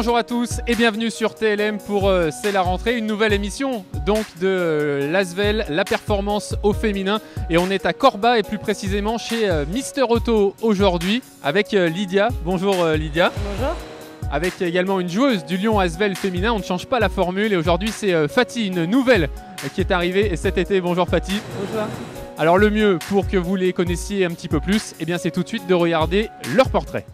Bonjour à tous et bienvenue sur TLM pour C'est la rentrée, une nouvelle émission donc de l'Asvel, la performance au féminin. Et on est à Corba et plus précisément chez Mister Auto aujourd'hui avec Lydia. Bonjour Lydia. Bonjour. Avec également une joueuse du Lyon Asvel féminin. On ne change pas la formule et aujourd'hui c'est Fatih, une nouvelle qui est arrivée cet été. Bonjour Fatih. Bonjour. Alors le mieux pour que vous les connaissiez un petit peu plus, eh bien c'est tout de suite de regarder leur portrait.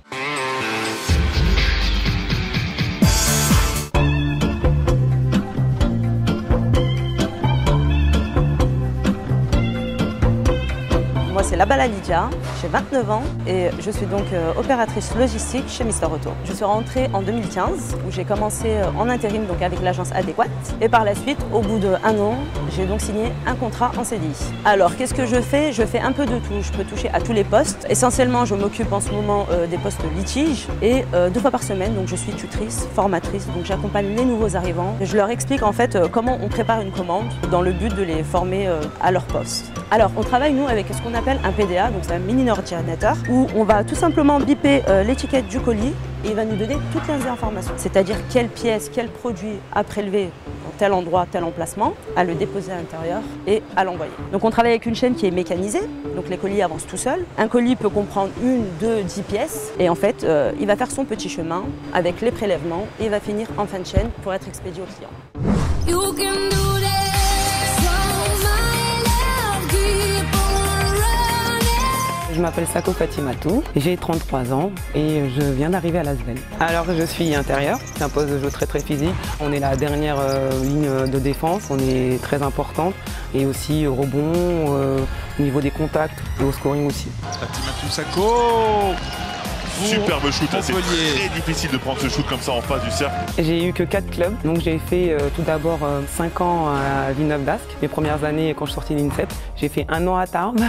Moi, c'est Labala Lydia, j'ai 29 ans et je suis donc opératrice logistique chez Mister Auto. Je suis rentrée en 2015 où j'ai commencé en intérim donc avec l'agence Adéquate et par la suite, au bout d'1 an, j'ai donc signé un contrat en CDI. Alors, qu'est-ce que je fais? Je fais un peu de tout, je peux toucher à tous les postes. Essentiellement, je m'occupe en ce moment des postes litige et 2 fois par semaine, donc je suis tutrice, formatrice, donc j'accompagne les nouveaux arrivants. Je leur explique en fait comment on prépare une commande dans le but de les former à leur poste. Alors, on travaille nous avec ce qu'on appelle un PDA, donc c'est un mini ordinateur, où on va tout simplement biper l'étiquette du colis et il va nous donner toutes les informations. C'est-à-dire quelle pièce, quel produit à prélever dans tel endroit, tel emplacement, à le déposer à l'intérieur et à l'envoyer. Donc on travaille avec une chaîne qui est mécanisée, donc les colis avancent tout seuls. Un colis peut comprendre 1, 2, 10 pièces et en fait il va faire son petit chemin avec les prélèvements et il va finir en fin de chaîne pour être expédié au client. Je m'appelle Sako Fatimatou, j'ai 33 ans et je viens d'arriver à l'Asvel. Alors je suis intérieur, c'est un poste de jeu très physique. On est la dernière ligne de défense, on est très importante et aussi au rebond, au niveau des contacts et au scoring aussi. Fatimatou Sako, superbe shoot, c'est très difficile de prendre ce shoot comme ça en face du cercle. J'ai eu que 4 clubs, donc j'ai fait tout d'abord 5 ans à Villeneuve d'Ascq. Mes premières années quand je suis sortie de l'INSEP, j'ai fait 1 an à Tarbes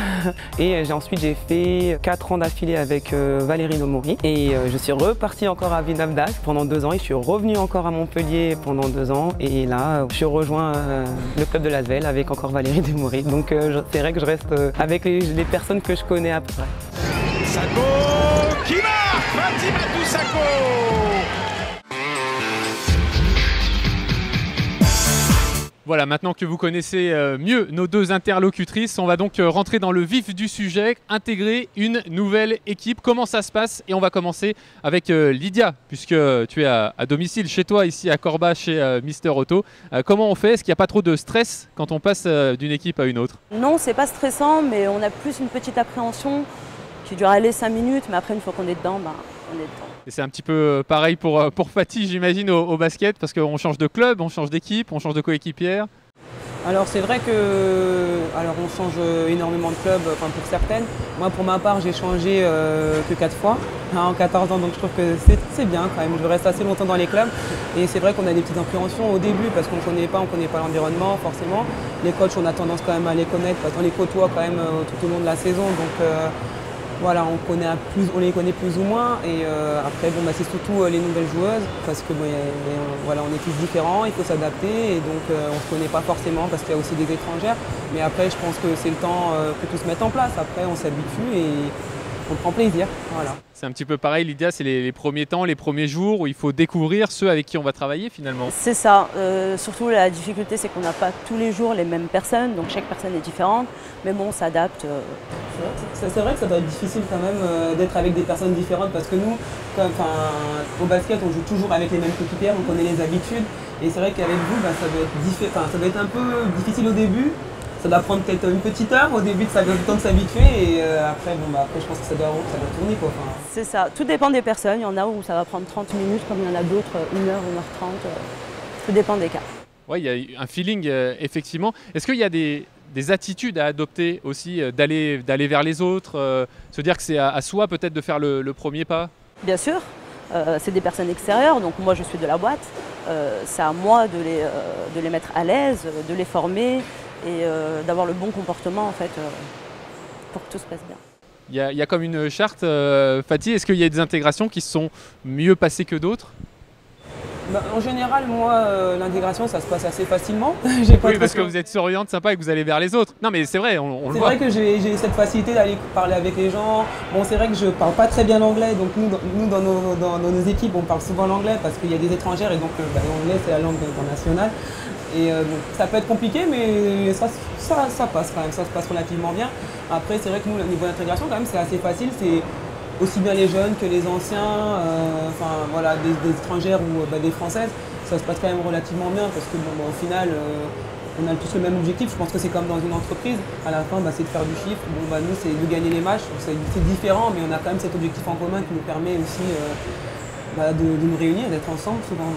et ensuite j'ai fait 4 ans d'affilée avec Valérie Domori et je suis repartie encore à Villeneuve d'Ascq pendant 2 ans et je suis revenue encore à Montpellier pendant 2 ans et là je rejoins le club de l'Asvel avec encore Valérie Domori. Donc c'est vrai que je reste avec les personnes que je connais à peu près. Sako qui marque, Fatimatou Sako. Voilà, maintenant que vous connaissez mieux nos 2 interlocutrices, on va donc rentrer dans le vif du sujet, intégrer une nouvelle équipe. Comment ça se passe? Et on va commencer avec Lydia, puisque tu es à domicile chez toi, ici à Corba, chez Mister Auto. Comment on fait? Est-ce qu'il n'y a pas trop de stress quand on passe d'une équipe à une autre? Non, c'est pas stressant, mais on a plus une petite appréhension qui dure aller 5 minutes, mais après une fois qu'on est dedans, on est dedans. Et c'est un petit peu pareil pour Fatih, j'imagine, au basket, parce qu'on change de club, on change d'équipe, on change de coéquipière. Alors c'est vrai que on change énormément de clubs, enfin pour certaines. Moi pour ma part j'ai changé que 4 fois en 14 ans, donc je trouve que c'est bien quand même. Je reste assez longtemps dans les clubs et c'est vrai qu'on a des petites appréhensions au début parce qu'on ne connaît pas l'environnement forcément. Les coachs on a tendance quand même à les connaître parce qu'on les côtoie quand même tout au long de la saison. Donc voilà, on les connaît plus ou moins et après c'est surtout les nouvelles joueuses parce que voilà, on est tous différents, il faut s'adapter et donc on ne se connaît pas forcément parce qu'il y a aussi des étrangères. Mais après je pense que c'est le temps que tout se mette en place. Après on s'habitue et on prend plaisir. Voilà. C'est un petit peu pareil, Lydia, c'est les premiers temps, les premiers jours où il faut découvrir ceux avec qui on va travailler finalement. C'est ça, surtout la difficulté c'est qu'on n'a pas tous les jours les mêmes personnes, donc chaque personne est différente, mais bon on s'adapte. C'est vrai que ça doit être difficile quand même d'être avec des personnes différentes parce que nous, au basket on joue toujours avec les mêmes coéquipières, on connaît les habitudes et c'est vrai qu'avec vous ça doit être un peu difficile au début. Ça doit prendre peut-être une petite heure au début, ça doit le temps de s'habituer et après je pense que ça doit tourner quoi. C'est ça, tout dépend des personnes, il y en a où ça va prendre 30 minutes comme il y en a d'autres 1 heure, 1h30, tout dépend des cas. Oui, il y a un feeling effectivement. Est-ce qu'il y a des attitudes à adopter aussi, d'aller vers les autres, se dire que c'est à soi peut-être de faire le premier pas? Bien sûr, c'est des personnes extérieures, donc moi je suis de la boîte, c'est à moi de les mettre à l'aise, de les former et d'avoir le bon comportement en fait pour que tout se passe bien. Il y a comme une charte, Fatih, est-ce qu'il y a des intégrations qui se sont mieux passées que d'autres? En général, moi, l'intégration, ça se passe assez facilement. Oui, parce que vous êtes souriante, sympa et que vous allez vers les autres. Non, mais c'est vrai, on le voit. C'est vrai que j'ai cette facilité d'aller parler avec les gens. Bon, c'est vrai que je parle pas très bien l'anglais, donc nous dans nos équipes, on parle souvent l'anglais parce qu'il y a des étrangères et donc l'anglais, c'est la langue internationale. Et donc, ça peut être compliqué, mais ça passe quand même, ça se passe relativement bien. Après, c'est vrai que nous, au niveau d'intégration, quand même, c'est assez facile. C'est aussi bien les jeunes que les anciens, enfin voilà, des étrangères ou des françaises, ça se passe quand même relativement bien parce que au final, on a tous le même objectif. Je pense que c'est comme dans une entreprise, à la fin, c'est de faire du chiffre. Nous, c'est de gagner les matchs, c'est différent, mais on a quand même cet objectif en commun qui nous permet aussi de nous réunir, d'être ensemble souvent.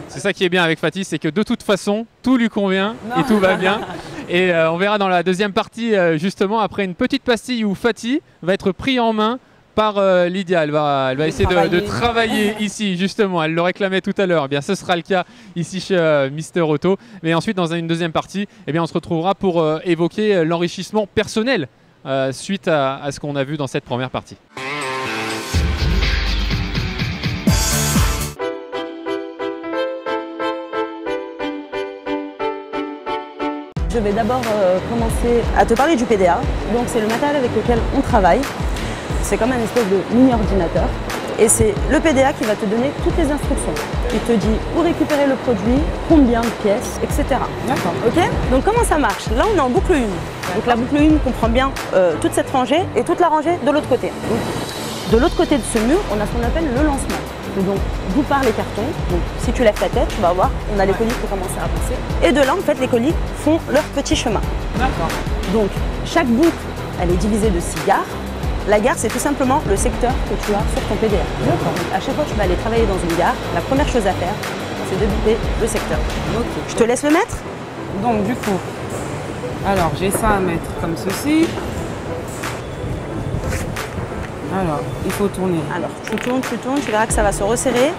C'est ça qui est bien avec Fatih, c'est que de toute façon, tout lui convient et tout va bien. Et on verra dans la deuxième partie, justement, après une petite pastille où Fatih va être pris en main par Lydia. Elle va essayer de travailler ici, justement. Elle le réclamait tout à l'heure. Eh bien, ce sera le cas ici chez Mister Auto. Mais ensuite, dans une deuxième partie, eh bien, on se retrouvera pour évoquer l'enrichissement personnel suite à ce qu'on a vu dans cette première partie. Je vais d'abord commencer à te parler du PDA. Donc c'est le matériel avec lequel on travaille. C'est comme un espèce de mini-ordinateur. Et c'est le PDA qui va te donner toutes les instructions. Il te dit où récupérer le produit, combien de pièces, etc. D'accord. Ok? Donc comment ça marche? Là on est en boucle 1. Donc la boucle 1 comprend bien toute cette rangée et toute la rangée de l'autre côté. De l'autre côté de ce mur, on a ce qu'on appelle le lancement. Donc d'où part les cartons. Donc si tu lèves ta tête, tu vas voir, on a les colis qui commencent à avancer. Et de là en fait les colis font leur petit chemin. D'accord. Donc chaque boucle, elle est divisée de 6 gares. La gare, c'est tout simplement le secteur que tu as sur ton PDA. Donc, à chaque fois que tu vas aller travailler dans une gare, la première chose à faire, c'est de biper le secteur. Okay. Je te laisse le mettre. Donc du coup, alors j'ai ça à mettre comme ceci. Alors, il faut tourner. Alors, tu tournes, tu verras que ça va se resserrer. Ouais.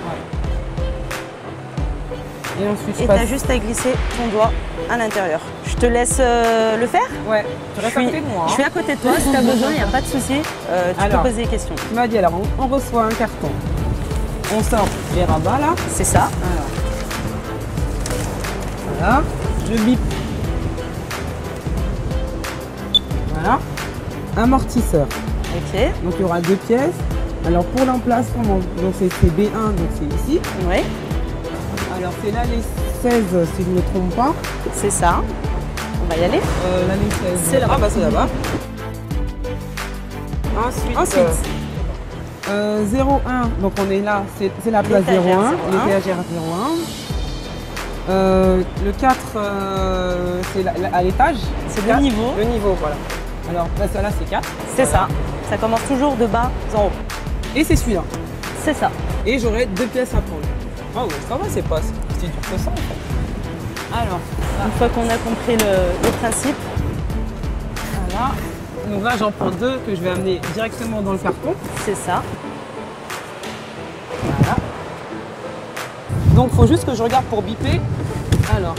Et ensuite, tu as juste à glisser ton doigt à l'intérieur. Je te laisse le faire. Ouais, tu restes à côté de moi. Je suis à côté de toi, si tu as besoin, il n'y a pas de souci. Tu peux poser des questions. Tu m'as dit, alors on reçoit un carton. On sort les rabats là. C'est ça. Alors, voilà, je bip. Voilà, amortisseur. Ok. Donc il y aura 2 pièces. Alors pour l'emplacement, donc c'est B1, donc c'est ici. Oui. Alors c'est l'année 16 si je ne me trompe pas. C'est ça. On va y aller. L'année 16. C'est là-bas. Ah bah c'est là-bas. Ensuite 01, donc on est là, c'est la place 01, l'étagère 01. Le 4, c'est à l'étage. C'est le niveau. Le niveau, voilà. Alors là c'est 4. C'est ça. Ça commence toujours de bas en haut. Et c'est celui-là. C'est ça. Et j'aurai 2 pièces à prendre. Ah ouais, ça va, c'est pas si dur que ça en fait. Alors, une fois qu'on a compris le principe. Voilà. Donc là j'en prends 2 que je vais amener directement dans le carton. C'est ça. Voilà. Donc il faut juste que je regarde pour biper. Alors.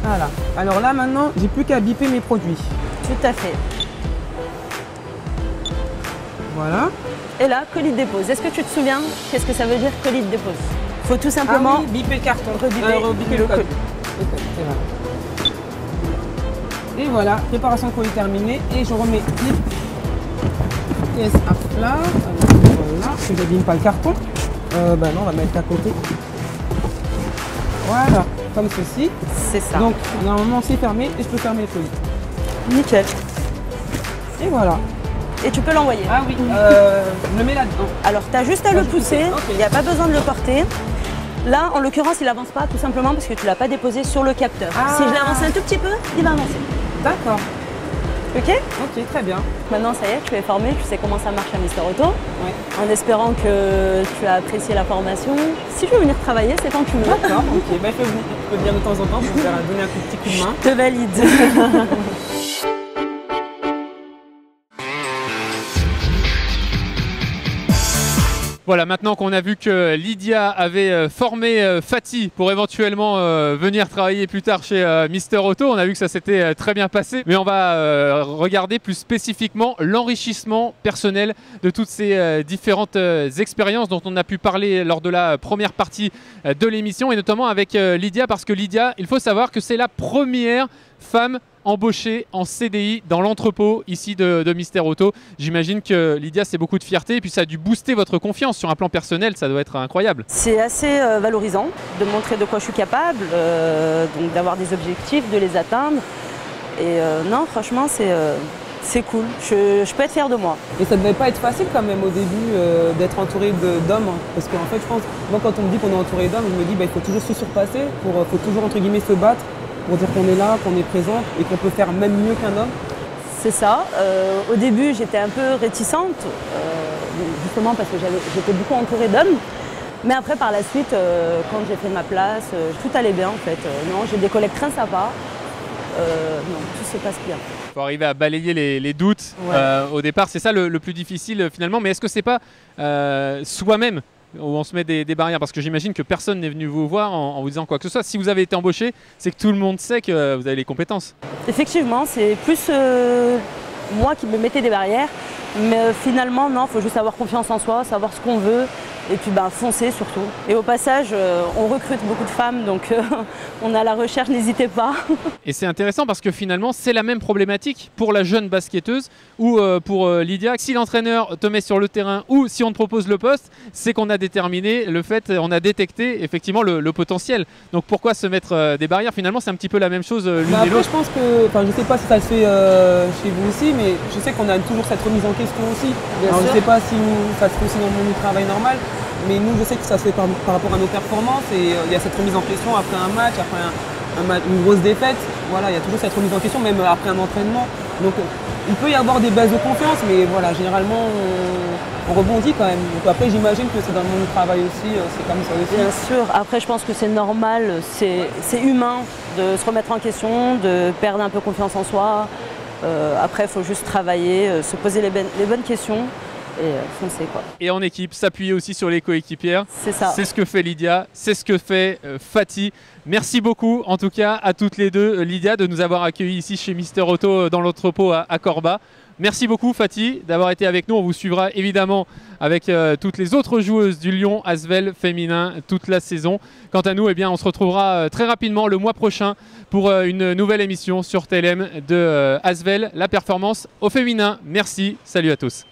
Voilà. Alors là maintenant, j'ai plus qu'à biper mes produits. Tout à fait. Voilà. Et là, colis de dépose. Est-ce que tu te souviens qu'est-ce que ça veut dire colis de dépose? Il faut tout simplement biper le carton, rebiper le colis. Et voilà, préparation de colis terminée. Et je remets les pièces à plat. Voilà, je n'abîme pas le carton. Non, on va mettre à côté. Voilà, comme ceci. C'est ça. Donc, normalement, c'est fermé et je peux fermer le colis. Nickel. Et voilà. Et tu peux l'envoyer. Ah oui, je le mets là-dedans. Alors, tu as juste à le pousser, il n'y a pas besoin de le porter. Là, en l'occurrence, il n'avance pas tout simplement parce que tu ne l'as pas déposé sur le capteur. Ah. Si je l'avance un tout petit peu, il va avancer. D'accord. Ok? Ok, très bien. Maintenant, ça y est, tu es formé, tu sais comment ça marche à Mister Auto. Ouais. En espérant que tu as apprécié la formation. Si tu veux venir travailler, c'est quand tu veux. D'accord, ok. Je peux venir de temps en temps pour faire donner un petit coup de main. Je te valide. Voilà, maintenant qu'on a vu que Lydia avait formé Fatih pour éventuellement venir travailler plus tard chez Mister Auto, on a vu que ça s'était très bien passé, mais on va regarder plus spécifiquement l'enrichissement personnel de toutes ces différentes expériences dont on a pu parler lors de la première partie de l'émission, et notamment avec Lydia, parce que Lydia, il faut savoir que c'est la première femme embauchée en CDI dans l'entrepôt ici de Mister Auto. J'imagine que Lydia, c'est beaucoup de fierté et puis ça a dû booster votre confiance sur un plan personnel, ça doit être incroyable. C'est assez valorisant de montrer de quoi je suis capable, donc d'avoir des objectifs, de les atteindre. Et non, franchement, c'est cool. Je peux être fière de moi. Et ça devait pas être facile quand même au début d'être entouré d'hommes. Parce qu'en fait, je pense, moi quand on me dit qu'on est entouré d'hommes, je me dis il faut toujours se surpasser, faut toujours entre guillemets se battre pour dire qu'on est là, qu'on est présent et qu'on peut faire même mieux qu'un homme. C'est ça. Au début, j'étais un peu réticente, justement parce que j'étais beaucoup entourée d'hommes. Mais après, par la suite, quand j'ai fait ma place, tout allait bien en fait. Non, j'ai des collègues très sympas. Non, tout se passe bien. Il faut arriver à balayer les doutes au départ, c'est ça le plus difficile finalement. Mais est-ce que c'est pas soi-même où on se met des barrières? Parce que j'imagine que personne n'est venu vous voir en vous disant quoi que ce soit. Si vous avez été embauché, c'est que tout le monde sait que vous avez les compétences. Effectivement, c'est plus moi qui me mettais des barrières. Mais finalement, non, il faut juste avoir confiance en soi, savoir ce qu'on veut. Et puis foncer surtout. Et au passage, on recrute beaucoup de femmes, donc on est à la recherche, n'hésitez pas. Et c'est intéressant parce que finalement, c'est la même problématique pour la jeune basketteuse ou pour Lydia. Si l'entraîneur te met sur le terrain ou si on te propose le poste, c'est qu'on a déterminé le fait, on a détecté effectivement le potentiel. Donc pourquoi se mettre des barrières? Finalement, c'est un petit peu la même chose l'une et l'autre. Je pense que, je ne sais pas si ça se fait chez vous aussi, mais je sais qu'on a toujours cette remise en question aussi. Alors, je ne sais pas si ça se fait aussi dans le monde du travail normal. Mais nous, je sais que ça se fait par rapport à nos performances et il y a cette remise en question après un match, après une grosse défaite. Voilà, il y a toujours cette remise en question, même après un entraînement. Donc il peut y avoir des baisses de confiance, mais voilà, généralement on rebondit quand même. Donc après, j'imagine que c'est dans le monde du travail aussi, c'est comme ça aussi. Bien sûr, après je pense que c'est normal, c'est humain de se remettre en question, de perdre un peu confiance en soi. Après, il faut juste travailler, se poser les bonnes questions. Et foncer quoi. Et en équipe, s'appuyer aussi sur les coéquipières. C'est ça. C'est ce que fait Lydia, c'est ce que fait Fatih. Merci beaucoup en tout cas à toutes les deux, Lydia, de nous avoir accueillis ici chez Mister Auto dans l'entrepôt à Corba. Merci beaucoup Fatih d'avoir été avec nous. On vous suivra évidemment avec toutes les autres joueuses du Lyon Asvel féminin toute la saison. Quant à nous, eh bien, on se retrouvera très rapidement le mois prochain pour une nouvelle émission sur TLM de Asvel, la performance au féminin. Merci, salut à tous.